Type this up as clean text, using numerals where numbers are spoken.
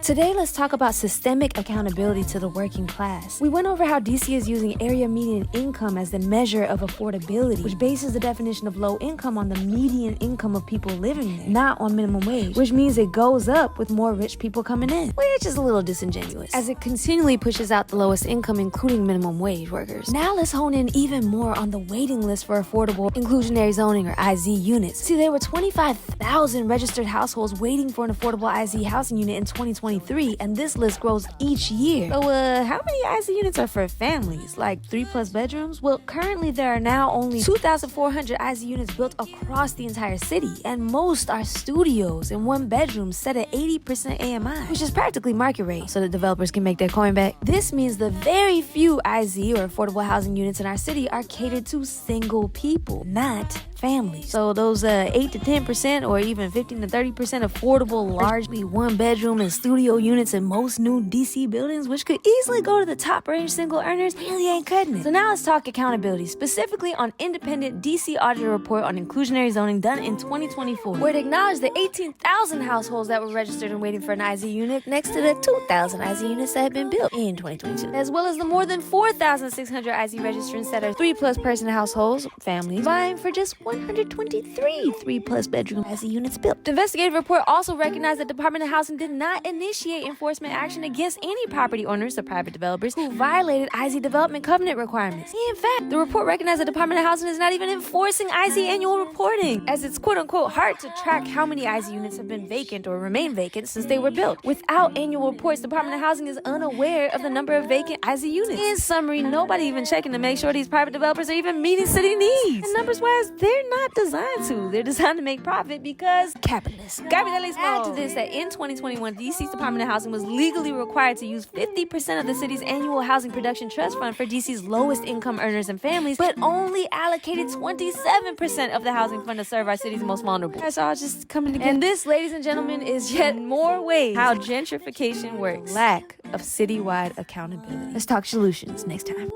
Today, let's talk about systemic accountability to the working class. We went over how DC is using area median income as the measure of affordability, which bases the definition of low income on the median income of people living there, not on minimum wage, which means it goes up with more rich people coming in, which is a little disingenuous, as it continually pushes out the lowest income, including minimum wage workers. Now let's hone in even more on the waiting list for affordable inclusionary zoning, or IZ units. See, there were 25,000 registered households waiting for an affordable IZ housing unit in 2023, and this list grows each year. So, how many IZ units are for families? Like 3+ bedrooms? Well, currently there are now only 2,400 IZ units built across the entire city, and most are studios and 1 bedrooms set at 80% AMI, which is practically market rate, so the developers can make their coin back. This means the very few IZ or affordable housing units in our city are catered to single people, not families. So those 8 to 10% or even 15 to 30% affordable, largely 1 bedroom and studio units in most new DC buildings, which could easily go to the top range single earners, really ain't cutting it. So now let's talk accountability, specifically on independent DC auditor report on inclusionary zoning done in 2024, where it acknowledged the 18,000 households that were registered and waiting for an IZ unit next to the 2,000 IZ units that had been built in 2022, as well as the more than 4,600 IZ registrants that are 3+ person households, families, vying for just 123 3+ bedroom IZ units built. The investigative report also recognized that the Department of Housing did not initiate enforcement action against any property owners or private developers who violated IZ development covenant requirements. In fact, the report recognized that the Department of Housing is not even enforcing IZ annual reporting, as it's quote-unquote hard to track how many IZ units have been vacant or remain vacant since they were built. Without annual reports, the Department of Housing is unaware of the number of vacant IZ units. In summary, nobody even checking to make sure these private developers are even meeting city needs. And numbers-wise, they're not designed to. They're designed to make profit because capitalism. Add to this that in 2021, DC's Department of Housing was legally required to use 50% of the city's annual housing production trust fund for DC's lowest income earners and families, but only allocated 27% of the housing fund to serve our city's most vulnerable. That's all just coming together. And this, ladies and gentlemen, is yet more ways how gentrification works. Lack of citywide accountability. Let's talk solutions next time.